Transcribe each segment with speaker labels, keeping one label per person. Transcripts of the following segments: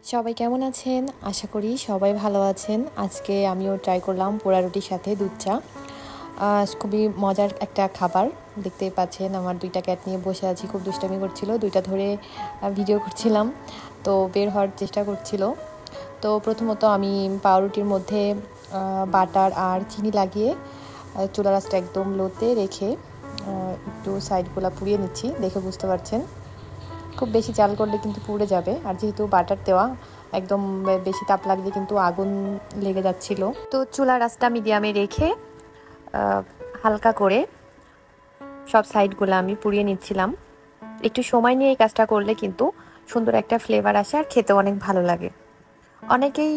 Speaker 1: সবাই কেমন আছেন? আশা করি সবাই ভালো আছেন। আজকে আমিও ট্রাই করলাম পোড়া রুটির সাথে দুধ চা। খুবই মজার একটা খাবার। দেখতেই পাচ্ছেন আমার ২ টা ক্যাট নিয়ে বসে আছি। খুব দুষ্টামি করছিল। ২ টা ধরে ভিডিও করছিলাম। তো বের হওয়ার চেষ্টা করছিল। তো প্রথমত আমি পাউরুটির মধ্যে বাটার আর চিনি লাগিয়ে চুলার আঁচটা একদম লোতে রেখে একটু সাইডগুলা পুড়িয়ে নিচ্ছি। দেখে বুঝতে পারছেন। খুব বেশি জাল করলে কিন্তু পুড়ে যাবে। আর যেহেতু বাটার দেওয়া, একদম বেশি তাপ লাগলে কিন্তু আগুন লেগে যাচ্ছিল। তো চুলার আঁচটা মিডিয়ামে রেখে হালকা করে সব সাইডগুলো আমি পুড়িয়ে নিচ্ছিলাম। একটু সময় নিয়ে এই কাজটা করলে কিন্তু সুন্দর একটা ফ্লেভার আসে আর খেতে অনেক ভালো লাগে। অনেকেই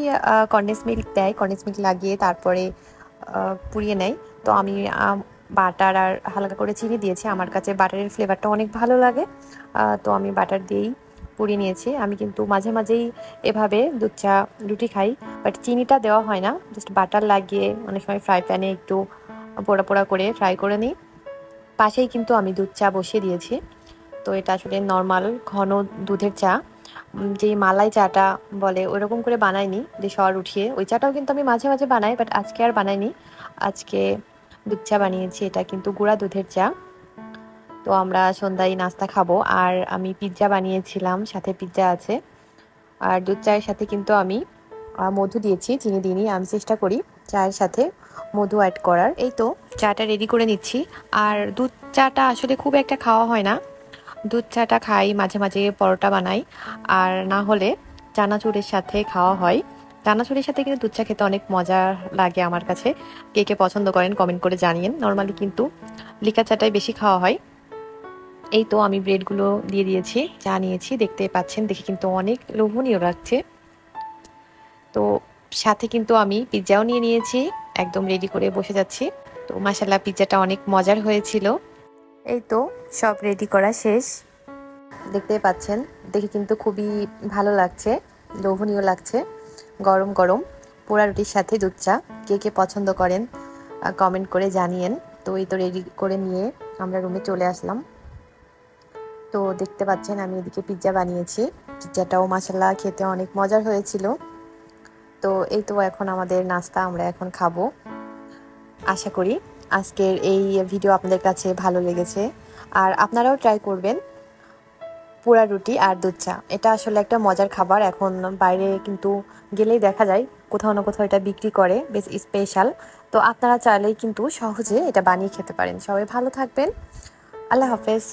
Speaker 1: কনডেন্স মিল্ক দেয়, কনডেন্স মিল্ক লাগিয়ে তারপরে পুড়িয়ে নেয়। তো আমি বাটার আর হালকা করে চিনি দিয়েছি। আমার কাছে বাটারের ফ্লেভারটা অনেক ভালো লাগে, তো আমি বাটার দিয়েই পুড়িয়ে নিয়েছি। আমি কিন্তু মাঝে মাঝেই এভাবে দুধ চা রুটি খাই, বাট চিনিটা দেওয়া হয় না, জাস্ট বাটার লাগিয়ে অনেক সময় ফ্রাই প্যানে একটু পোড়া পোড়া করে ফ্রাই করে নিই। পাশেই কিন্তু আমি দুধ চা বসিয়ে দিয়েছি। তো এটা আসলে নর্মাল ঘন দুধের চা, যে মালাই চাটা বলে ওইরকম করে বানাইনি, যে সর উঠিয়ে ওই চাটাও কিন্তু আমি মাঝে মাঝে বানাই, বাট আজকে আর বানাইনি। আজকে দুধ চা বানিয়েছি, এটা কিন্তু গুঁড়া দুধের চা। তো আমরা সন্ধ্যায় নাস্তা খাবো। আর আমি পিৎজা বানিয়েছিলাম, সাথে পিৎজা আছে। আর দুধ চায়ের সাথে কিন্তু আমি মধু দিয়েছি, চিনি দিইনি। আমি চেষ্টা করি চায়ের সাথে মধু অ্যাড করার। এই তো চাটা রেডি করে নিচ্ছি। আর দুধ চাটা আসলে খুব একটা খাওয়া হয় না। দুধ চাটা খাই মাঝে মাঝে, পরোটা বানাই, আর না হলে চানাচুরের সাথে খাওয়া হয়। চানাচুরের সাথে কিন্তু দুধ চা খেতে অনেক মজা লাগে আমার কাছে। কে কে পছন্দ করেন কমেন্ট করে জানিয়েন। নর্মালি কিন্তু লিকার চাটাই বেশি খাওয়া হয়। এই তো আমি ব্রেডগুলো দিয়ে দিয়েছি, চা নিয়েছি, দেখতে পাচ্ছেন, দেখে কিন্তু অনেক লোভনীয় লাগছে। তো সাথে কিন্তু আমি পিৎজাও নিয়ে নিয়েছি, একদম রেডি করে বসে যাচ্ছি। তো মাশাআল্লাহ পিৎজাটা অনেক মজার হয়েছিল। এই তো সব রেডি করা শেষ, দেখতেই পাচ্ছেন, দেখে কিন্তু খুবই ভালো লাগছে, লোভনীয় লাগছে। গরম গরম পোড়া রুটির সাথে দুধ চা, কে কে পছন্দ করেন কমেন্ট করে জানিয়েন। তো এই তো রেডি করে নিয়ে আমরা রুমে চলে আসলাম। তো দেখতে পাচ্ছেন আমি এদিকে পিৎজা বানিয়েছি। পিৎজাটাও মাশাআল্লাহ খেতে অনেক মজার হয়েছিল। তো এই তো এখন আমাদের নাস্তা, আমরা এখন খাবো। আশা করি আজকের এই ভিডিও আপনাদের কাছে ভালো লেগেছে, আর আপনারাও ট্রাই করবেন পোড়া রুটি আর দুধ চা। এটা আসলে একটা মজার খাবার। এখন বাইরে কিন্তু গেলেই দেখা যায় কোথাও না কোথাও এটা বিক্রি করে, বেশ স্পেশাল। তো আপনারা চাইলেই কিন্তু সহজে এটা বানিয়ে খেতে পারেন। সবাই ভালো থাকবেন। আল্লাহ হাফেজ।